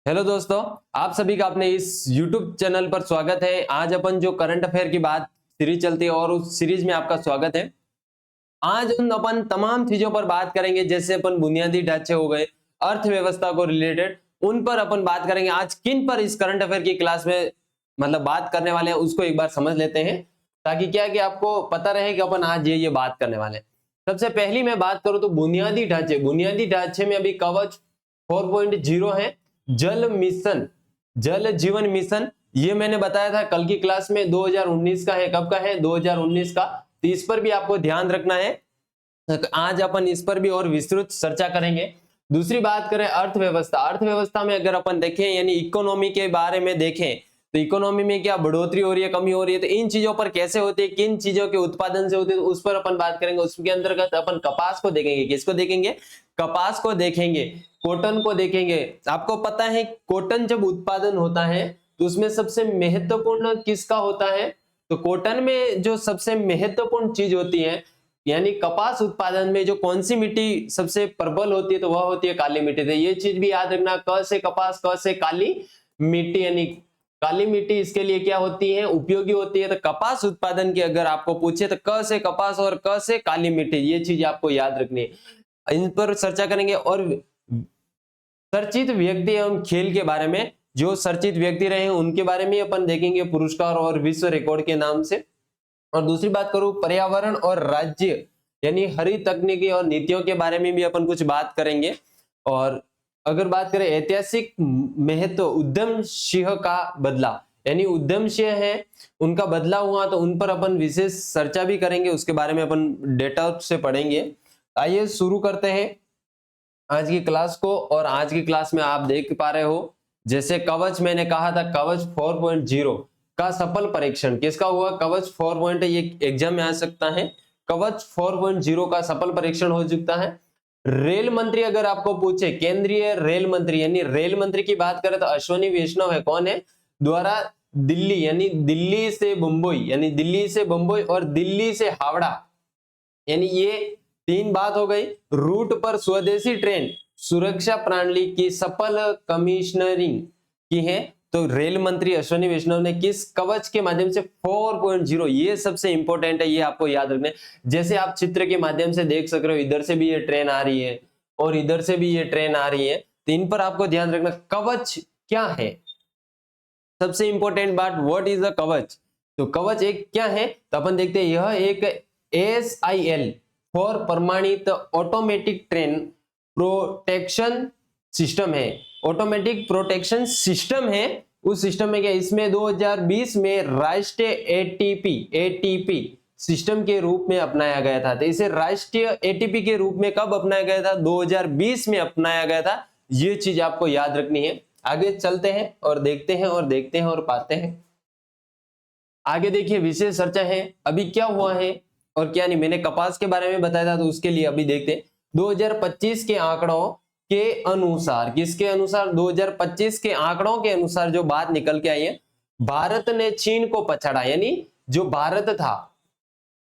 Hello दोस्तों, आप सभी का अपने इस YouTube चैनल पर स्वागत है। आज अपन जो करंट अफेयर की बात सीरीज चलती है और उस सीरीज में आपका स्वागत है। आज उन अपन तमाम चीजों पर बात करेंगे, जैसे अपन बुनियादी ढांचे हो गए, अर्थव्यवस्था को रिलेटेड, उन पर अपन बात करेंगे। आज किन पर इस करंट अफेयर की क्लास में मतलब बात करने वाले हैं उसको एक बार समझ लेते हैं, ताकि क्या कि आपको पता रहे कि अपन आज ये बात करने वाले हैं। सबसे पहली मैं बात करूं तो बुनियादी ढांचे। बुनियादी ढांचे में अभी कवच 4.0 है, जल मिशन, जल जीवन मिशन। ये मैंने बताया था कल की क्लास में, 2019 का है। कब का है? 2019 का। तो इस पर भी आपको ध्यान रखना है। आज अपन इस पर भी और विस्तृत चर्चा करेंगे। दूसरी बात करें अर्थव्यवस्था। अर्थव्यवस्था में अगर अपन देखें यानी इकोनॉमी के बारे में देखें तो इकोनॉमी में क्या बढ़ोतरी हो रही है, कमी हो रही है, तो इन चीजों पर कैसे होती है, किन चीजों के उत्पादन से होती है, तो उस पर अपन बात करेंगे। उसके अंतर्गत अपन कपास को देखेंगे। किसको देखेंगे? कपास को देखेंगे, कॉटन को देखेंगे। आपको पता है कॉटन जब उत्पादन होता है तो उसमें सबसे महत्वपूर्ण किसका होता है? तो कॉटन में जो सबसे महत्वपूर्ण चीज होती है यानी कपास उत्पादन में जो कौन सी मिट्टी सबसे प्रबल होती है, तो वह होती है काली मिट्टी। तो ये चीज भी याद रखना, क से कपास, क से काली मिट्टी, यानी काली मिट्टी इसके लिए क्या होती है? उपयोगी होती है। तो कपास उत्पादन की अगर आपको पूछे तो क से कपास और क से काली मिट्टी, ये चीज आपको याद रखनी है। इन पर चर्चा करेंगे। और चर्चित व्यक्ति एवं खेल के बारे में, जो चर्चित व्यक्ति रहे हैं उनके बारे में अपन देखेंगे, पुरस्कार और विश्व रिकॉर्ड के नाम से। और दूसरी बात करूं पर्यावरण और राज्य यानी हरित तकनीकी और नीतियों के बारे में भी अपन कुछ बात करेंगे। और अगर बात करें ऐतिहासिक महत्व, उद्यमशील का बदला यानी उद्यमशील है उनका बदला हुआ, तो उन पर अपन विशेष चर्चा भी करेंगे, उसके बारे में अपन डेटा से पढ़ेंगे। आइए शुरू करते हैं आज की क्लास को। और आज की क्लास में आप देख पा रहे हो, जैसे कवच मैंने कहा था, कवच 4.0 का सफल परीक्षण किसका हुआ? कवच 4. ये एग्जाम में आ सकता है। कवच 4.0 का सफल परीक्षण हो चुका है। रेल मंत्री अगर आपको पूछे, केंद्रीय रेल मंत्री यानी रेल मंत्री की बात करें तो अश्विनी वैष्णव है। कौन है? द्वारा दिल्ली यानी दिल्ली से मुंबई, यानी दिल्ली से मुंबई और दिल्ली से हावड़ा, यानी ये तीन बात हो गई। रूट पर स्वदेशी ट्रेन सुरक्षा प्रणाली की सफल कमिश्नरिंग की है। तो रेल मंत्री अश्विनी वैष्णव ने किस कवच के माध्यम से? 4.0। ये सबसे इंपॉर्टेंट है, ये आपको याद रखना है। जैसे आप चित्र के माध्यम से देख सक रहे हो, इधर से भी ये ट्रेन आ रही है और इधर से भी ये ट्रेन आ रही है, तो इन पर आपको ध्यान रखना। कवच क्या है? सबसे इंपॉर्टेंट बात, व्हाट इज अ कवच? तो कवच एक क्या है? तो अपन देखते हैं, यह एक SIL फॉर प्रमाणित ऑटोमेटिक ट्रेन प्रोटेक्शन सिस्टम है। ऑटोमेटिक प्रोटेक्शन सिस्टम है। उस सिस्टम में क्या, इसमें 2020 में राष्ट्रीय ATP सिस्टम के रूप में अपनाया गया था। तो इसे राष्ट्रीय ATP के रूप में कब अपनाया गया था? 2020 में अपनाया गया था। ये चीज आपको याद रखनी है। आगे चलते हैं और देखते हैं और देखते हैं और पाते हैं। आगे देखिए विशेष चर्चा है, अभी क्या हुआ है और क्या नहीं। मैंने कपास के बारे में बताया था, तो उसके लिए अभी देखते हैं। 2025 के आंकड़ों के अनुसार, किसके अनुसार? 2025 के आंकड़ों के अनुसार जो बात निकल के आई है, भारत ने चीन को पछाड़ा। यानी जो भारत था,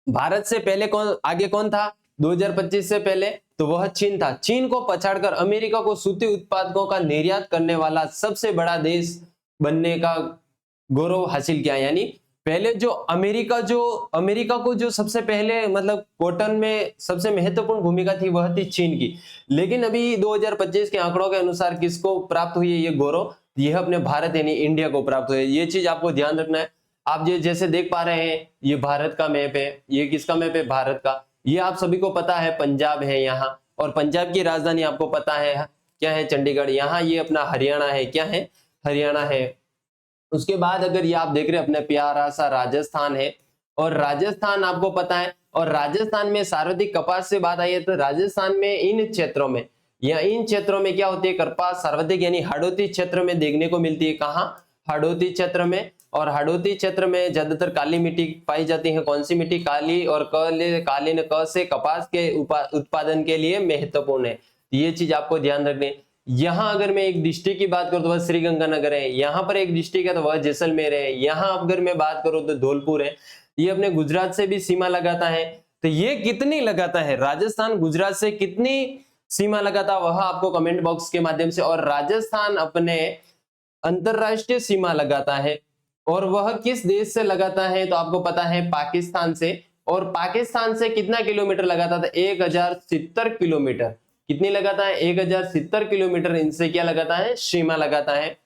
भारत से पहले कौन आगे कौन था 2025 से पहले? तो वह चीन था। चीन को पछाड़कर अमेरिका को सूती उत्पादों का निर्यात करने वाला सबसे बड़ा देश बनने का गौरव हासिल किया। यानी पहले जो अमेरिका को जो सबसे पहले मतलब कॉटन में सबसे महत्वपूर्ण भूमिका थी वह थी चीन की। लेकिन अभी 2025 के आंकड़ों के अनुसार किसको प्राप्त हुई है ये गौरव? यह अपने भारत यानी इंडिया को प्राप्त हुई है। ये चीज आपको ध्यान रखना है। आप ये जैसे देख पा रहे हैं, ये भारत का मैप है। ये किसका मैप है? भारत का। ये आप सभी को पता है पंजाब है यहाँ, और पंजाब की राजधानी आपको पता है क्या है? चंडीगढ़। यहाँ ये अपना हरियाणा है। क्या है? हरियाणा है। उसके बाद अगर ये आप देख रहे हैं, अपना प्यारा सा राजस्थान है, और राजस्थान आपको पता है। और राजस्थान में सर्वाधिक कपास से बात आई है, तो राजस्थान में इन क्षेत्रों में या इन क्षेत्रों में क्या होती है? कपास सर्वाधिक यानी हाड़ौती क्षेत्र में देखने को मिलती है। कहाँ? हाड़ौती क्षेत्र में। और हाड़ौती क्षेत्र में ज्यादातर काली मिट्टी पाई जाती है। कौन सी मिट्टी? काली। और कालीन क से कपास के उत्पादन के लिए महत्वपूर्ण है। ये चीज आपको ध्यान रखनी है। यहाँ अगर मैं एक डिस्ट्रिक्ट की बात करूं तो वह श्रीगंगानगर है। यहाँ पर एक डिस्ट्रिक्ट है तो वह जैसलमेर है। यहाँ अगर मैं बात करूं तो धौलपुर है। ये अपने गुजरात से भी सीमा लगाता है। तो ये कितनी लगाता है? राजस्थान गुजरात से कितनी सीमा लगा था वह आपको कमेंट बॉक्स के माध्यम से, और राजस्थान अपने अंतरराष्ट्रीय सीमा लगाता है, और वह किस देश से लगाता है तो आपको पता है पाकिस्तान से। और पाकिस्तान से कितना किलोमीटर लगाता था? 1070 किलोमीटर। कितनी लगाता है? 1070 किलोमीटर इनसे क्या लगाता है? सीमा लगाता है।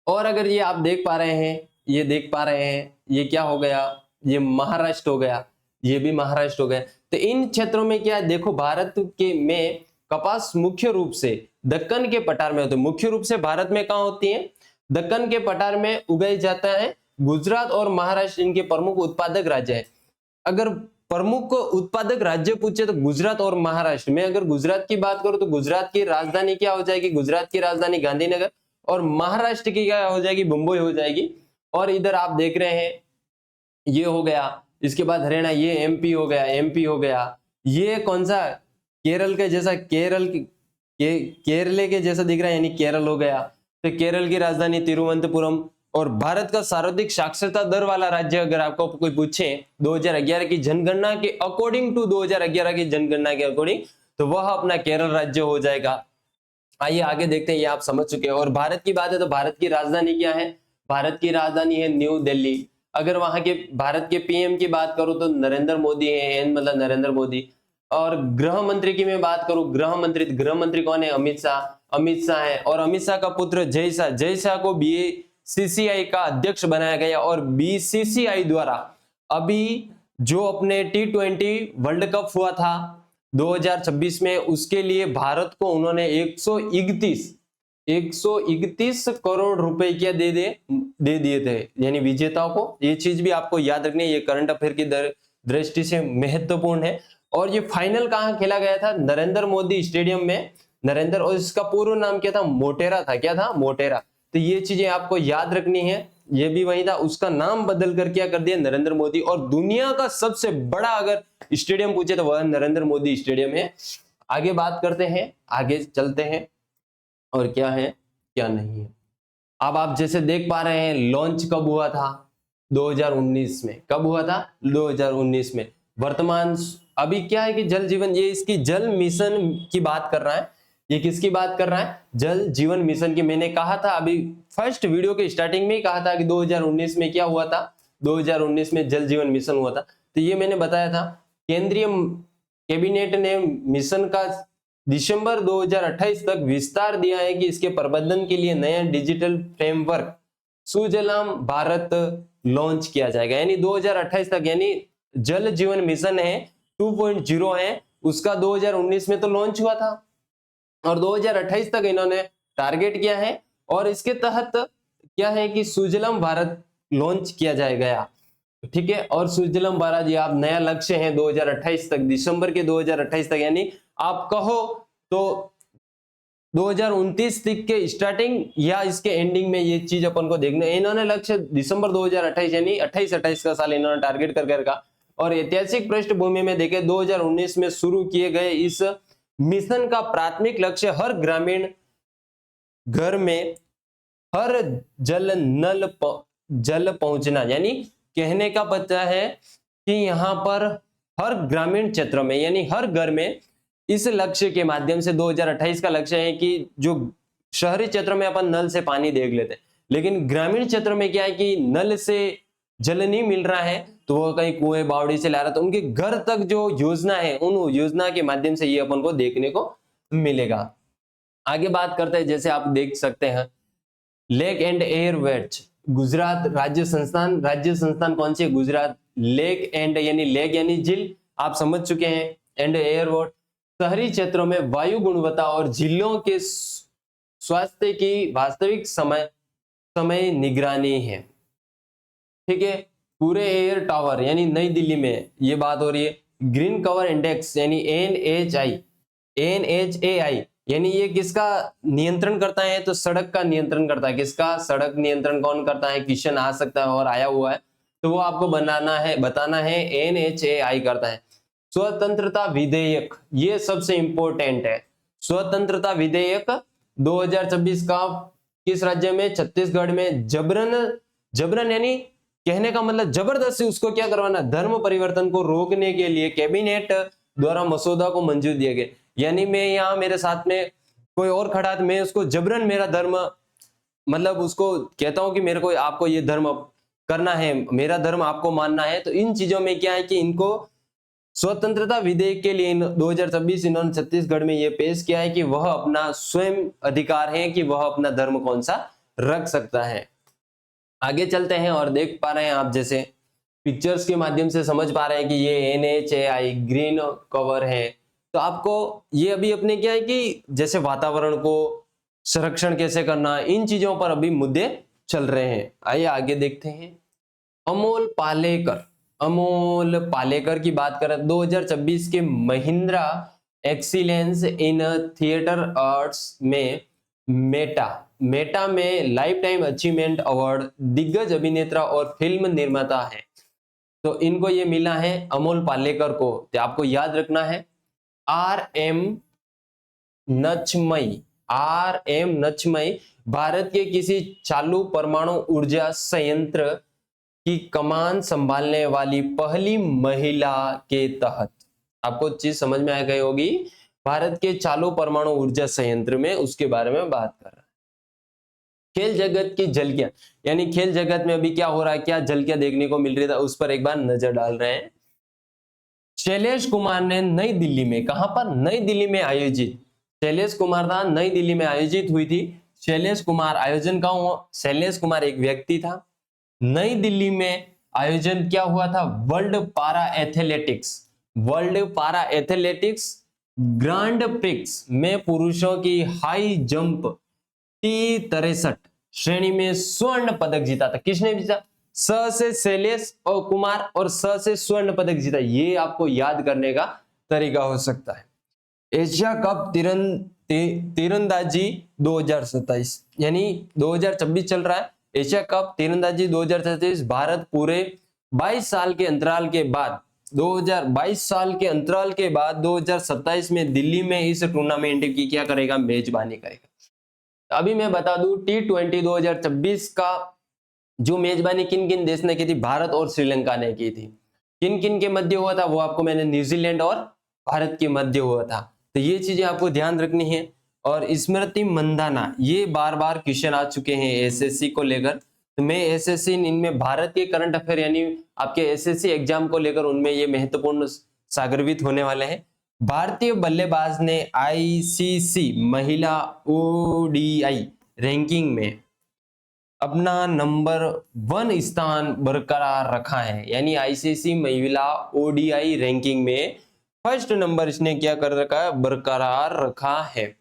और अगर ये आप देख पा रहे हैं, ये देख पा रहे हैं, ये क्या हो गया? ये महाराष्ट्र हो गया, ये भी महाराष्ट्र हो गया। तो इन क्षेत्रों में क्या है, देखो भारत के में कपास मुख्य रूप से दक्कन के पठार में होते हैं। मुख्य रूप से भारत में कहां होती है? दक्कन के पठार में उगाई जाता है। गुजरात और महाराष्ट्र इनके प्रमुख उत्पादक राज्य है। अगर प्रमुख उत्पादक राज्य पूछे तो गुजरात और महाराष्ट्र में। अगर गुजरात की बात करूं तो गुजरात की राजधानी क्या हो जाएगी? गुजरात की राजधानी गांधीनगर, और महाराष्ट्र की क्या हो जाएगी? मुंबई हो जाएगी। और इधर आप देख रहे हैं ये हो गया, इसके बाद हरियाणा, ये एमपी हो गया, एमपी हो गया। ये कौन सा? केरल के जैसा, केरले के जैसा दिख रहा है, यानी केरल हो गया। तो केरल की राजधानी तिरुवनंतपुरम। और भारत का सर्वाधिक साक्षरता दर वाला राज्य अगर आपको कोई पूछे 2011 की जनगणना के अकॉर्डिंग टू 2011 की जनगणना के अकॉर्डिंग, तो वह अपना केरल राज्य हो जाएगा। आइए आगे देखते हैं, ये आप समझ चुके हैं। और भारत की बात है तो भारत की राजधानी क्या है? भारत की राजधानी है न्यू दिल्ली। अगर वहां के भारत के पीएम की बात करूं तो नरेंद्र मोदी है, मतलब नरेंद्र मोदी। और गृह मंत्री की मैं बात करूं, गृह मंत्री कौन है? अमित शाह। अमित शाह है, और अमित शाह का पुत्र जय शाह, जय शाह को बीसीसीआई का अध्यक्ष बनाया गया। और बीसीसीआई द्वारा अभी जो अपने T20 वर्ल्ड कप हुआ था 2026 में, उसके लिए भारत को उन्होंने 131 करोड़ रुपए क्या दे दिए थे, यानी विजेताओं को। ये चीज भी आपको याद रखनी है, ये करंट अफेयर की दृष्टि से महत्वपूर्ण है। और ये फाइनल कहां खेला गया था? नरेंद्र मोदी स्टेडियम में। नरेंद्र, और इसका पूर्ण नाम क्या था? मोटेरा था। क्या था? मोटेरा। तो ये चीजें आपको याद रखनी है। ये भी वही था, उसका नाम बदल कर क्या कर दिया? नरेंद्र मोदी। और दुनिया का सबसे बड़ा अगर स्टेडियम पूछे तो वह नरेंद्र मोदी स्टेडियम है। आगे बात करते हैं, आगे चलते हैं, और क्या है क्या नहीं है। अब आप जैसे देख पा रहे हैं, लॉन्च कब हुआ था? 2019 में। कब हुआ था? 2019 में। वर्तमान अभी क्या है कि जल जीवन, ये इसकी जल मिशन की बात कर रहा है। ये किसकी बात कर रहा है? जल जीवन मिशन की। मैंने कहा था अभी फर्स्ट वीडियो के स्टार्टिंग में ही कहा था कि 2019 में क्या हुआ था? 2019 में जल जीवन मिशन हुआ था। तो ये मैंने बताया था, केंद्रीय कैबिनेट ने मिशन का दिसंबर 2028 तक विस्तार दिया है कि इसके प्रबंधन के लिए नया digital framework Sujalam Bharat launch किया जाएगा। यानी 2028 तक, यानी जल जीवन मिशन है 2.0 है, उसका 2019 में तो लॉन्च हुआ था, और 2028 तक इन्होंने टारगेट किया है। और इसके तहत क्या है कि सुजलाम भारत लॉन्च किया जाएगा। ठीक है, और सुजलाम भारत ये आप नया लक्ष्य है 2028 तक, दिसंबर के 2028 तक, यानी आप कहो तो 2029 तक के स्टार्टिंग या इसके एंडिंग में ये चीज अपन को देखना है। इन्होंने लक्ष्य दिसंबर 2028 यानी 28 का साल इन्होंने टारगेट कर रखा। और ऐतिहासिक पृष्ठभूमि में देखें, 2019 में शुरू किए गए इस मिशन का प्राथमिक लक्ष्य हर ग्रामीण घर में हर जल पहुंचना, यानी कहने का पता है कि यहां पर हर ग्रामीण क्षेत्रों में, यानी हर घर में, इस लक्ष्य के माध्यम से 2028 का लक्ष्य है कि जो शहरी क्षेत्रों में अपन नल से पानी देख लेते हैं, लेकिन ग्रामीण क्षेत्रों में क्या है कि नल से जल नहीं मिल रहा है, तो वो कहीं कुएं बावड़ी से ला रहा, तो उनके घर तक जो योजना है, उन योजना के माध्यम से ये अपन को देखने को मिलेगा। आगे बात करते हैं, जैसे आप देख सकते हैं लेक एंड एयर वेट्स, गुजरात राज्य संस्थान कौन सी है? गुजरात। लेक एंड यानी लेक यानी झील, आप समझ चुके हैं, एंड एयर वेट शहरी क्षेत्रों में वायु गुणवत्ता और झीलों के स्वास्थ्य की वास्तविक समय निगरानी है। ठीक है, पूरे एयर टावर यानी नई दिल्ली में ये बात हो रही है। ग्रीन कवर इंडेक्स यानी NHAI यानी ये किसका नियंत्रण करता है? तो सड़क का नियंत्रण करता है। किसका? सड़क नियंत्रण कौन करता है? क्वेश्चन आ सकता है और आया हुआ है, तो वो आपको बताना है NHAI करता है। स्वतंत्रता विधेयक, ये सबसे इंपॉर्टेंट है। स्वतंत्रता विधेयक 2026 का किस राज्य में? छत्तीसगढ़ में। जबरन यानी कहने का मतलब जबरदस्ती उसको क्या करवाना? धर्म परिवर्तन को रोकने के लिए कैबिनेट द्वारा मसौदा को मंजूरी दिया गया। यानी मैं यहाँ मेरे साथ में कोई और खड़ा तो मैं उसको जबरन मेरा धर्म मतलब उसको कहता हूं कि मेरे को आपको ये धर्म करना है, मेरा धर्म आपको मानना है। तो इन चीजों में क्या है कि इनको स्वतंत्रता विधेयक के लिए 2026 इन्होंने छत्तीसगढ़ में ये पेश किया है कि वह अपना स्वयं अधिकार है कि वह अपना धर्म कौन सा रख सकता है। आगे चलते हैं और देख पा रहे हैं आप, जैसे पिक्चर्स के माध्यम से समझ पा रहे हैं कि ये NHAI ग्रीन कवर है। तो आपको ये अभी अपने क्या है कि जैसे वातावरण को संरक्षण कैसे करना, इन चीजों पर अभी मुद्दे चल रहे हैं। आइए आगे देखते हैं। अमोल पालेकर की बात करें 2026 के Mahindra excellence in theatre arts में मेटा में लाइफ टाइम अचीवमेंट अवार्ड दिग्गज अभिनेता और फिल्म निर्माता है। तो इनको ये मिला है अमोल पालेकर को। तो आपको याद रखना है RM नचमई भारत के किसी चालू परमाणु ऊर्जा संयंत्र की कमान संभालने वाली पहली महिला के तहत, आपको चीज समझ में आ गई होगी, भारत के चालू परमाणु ऊर्जा संयंत्र में उसके बारे में बात कर रहा है। खेल जगत की झलकियां, यानी खेल जगत में अभी क्या हो रहा है, क्या झलकियां देखने को मिल रही था, उस पर एक बार नजर डाल रहे हैं। शैलेश कुमार ने नई दिल्ली में, कहां पर, नई दिल्ली में आयोजित, शैलेश कुमार था, नई दिल्ली में आयोजित हुई थी। शैलेश कुमार आयोजन का हुआ, शैलेश कुमार एक व्यक्ति था। नई दिल्ली में आयोजन क्या हुआ था, वर्ल्ड पारा एथलेटिक्स ग्रांड प्रिक्स में पुरुषों की हाई जंप T63 श्रेणी में स्वर्ण पदक जीता था। किसने जीता, स से शैलेश और कुमार और स से स्वर्ण पदक जीता। ये आपको याद करने का तरीका हो सकता है। एशिया कप तीरंदाजी 2027, यानी 2026 चल रहा है। एशिया कप तीरंदाजी 2027 भारत पूरे 22 साल के अंतराल के बाद 2027 में दिल्ली में इस टूर्नामेंट की क्या करेगा, मेजबानी करेगा। अभी मैं बता दूं T20 2026 का जो मेजबानी किन किन देश ने की थी, भारत और श्रीलंका ने की थी। किन किन के मध्य हुआ था वो आपको मैंने न्यूजीलैंड और भारत के मध्य हुआ था। तो ये चीजें आपको ध्यान रखनी है। और स्मृति मंदाना, ये बार बार क्वेश्चन आ चुके हैं एसएससी को लेकर। तो मैं एसएससी इनमें भारत के करंट अफेयर यानी आपके एसएससी एग्जाम को लेकर उनमें ये महत्वपूर्ण सागरवित होने वाले हैं। भारतीय बल्लेबाज ने ICC महिला ODI रैंकिंग में अपना नंबर 1 स्थान बरकरार रखा है, यानी ICC महिला ODI रैंकिंग में फर्स्ट नंबर इसने क्या कर रखा है, बरकरार रखा है।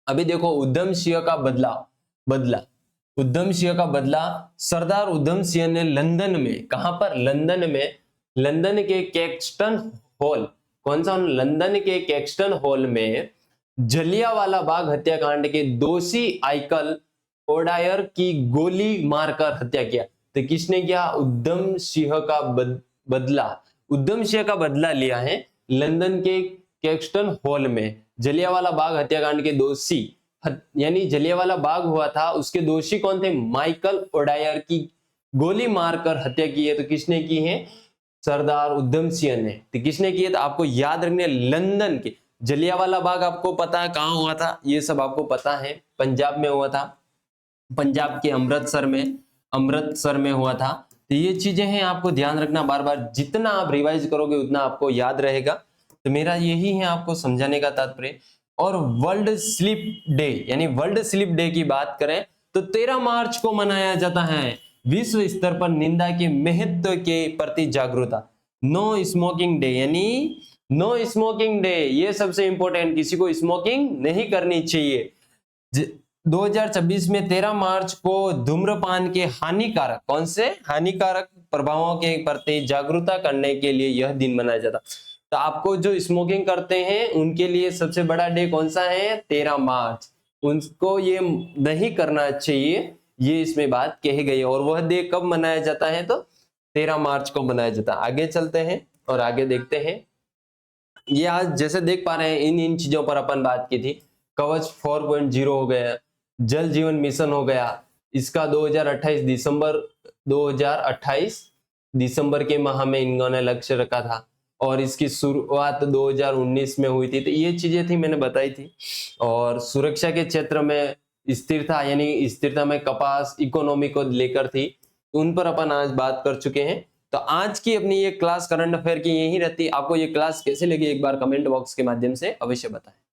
अभी देखो उधम सिंह का बदला सरदार उधम सिंह ने लंदन में, कहां पर, लंदन के कैक्सटन हॉल, कौन सा, लंदन के कैक्सटन हॉल में जलियांवाला बाग हत्याकांड के दोषी आइकल ओडायर की गोली मारकर हत्या किया। तो किसने किया, उधम सिंह का बदला लिया है लंदन के कैक्सटन हॉल में। जलियांवाला बाग हत्याकांड के दोषी, यानी जलियांवाला बाग हुआ था, उसके दोषी कौन थे, माइकल ओडायर की गोली मारकर हत्या की है। तो किसने की है, सरदार उधम सिंह ने। तो किसने की है, तो आपको याद रखने, लंदन के जलियांवाला बाग आपको पता है कहां हुआ था, ये सब आपको पता है, पंजाब में हुआ था, पंजाब के अमृतसर में हुआ था। तो ये चीजें हैं आपको ध्यान रखना, बार बार जितना आप रिवाइज करोगे उतना आपको याद रहेगा। तो मेरा यही है आपको समझाने का तात्पर्य। और वर्ल्ड स्लीप डे, यानी वर्ल्ड स्लीप डे की बात करें तो 13 मार्च को मनाया जाता है। विश्व स्तर पर निंदा के महत्व के प्रति जागरूकता, नो स्मोकिंग डे, यानी नो स्मोकिंग डे, ये सबसे इंपॉर्टेंट, किसी को स्मोकिंग नहीं करनी चाहिए। 2026 में 13 मार्च को धूम्रपान के हानिकारक, कौन से हानिकारक प्रभावों के प्रति जागरूकता करने के लिए यह दिन मनाया जाता। तो आपको जो स्मोकिंग करते हैं उनके लिए सबसे बड़ा डे कौन सा है, 13 मार्च, उनको ये नहीं करना चाहिए, ये इसमें बात कही गई है। और वह डे कब मनाया जाता है, तो 13 मार्च को मनाया जाता है। आगे चलते हैं और आगे देखते हैं। ये आज जैसे देख पा रहे हैं इन चीजों पर अपन बात की थी। कवच 4.0 हो गया, जल जीवन मिशन हो गया, इसका 2028 दिसंबर के माह में इन्होंने लक्ष्य रखा था। और इसकी शुरुआत 2019 में हुई थी। तो ये चीजें थी, मैंने बताई थी। और सुरक्षा के क्षेत्र में स्थिरता, यानी स्थिरता में कपास इकोनॉमी को लेकर थी, उन पर अपन आज बात कर चुके हैं। तो आज की अपनी ये क्लास करंट अफेयर की यही रहती। आपको ये क्लास कैसे लगी एक बार कमेंट बॉक्स के माध्यम से अवश्य बताएं।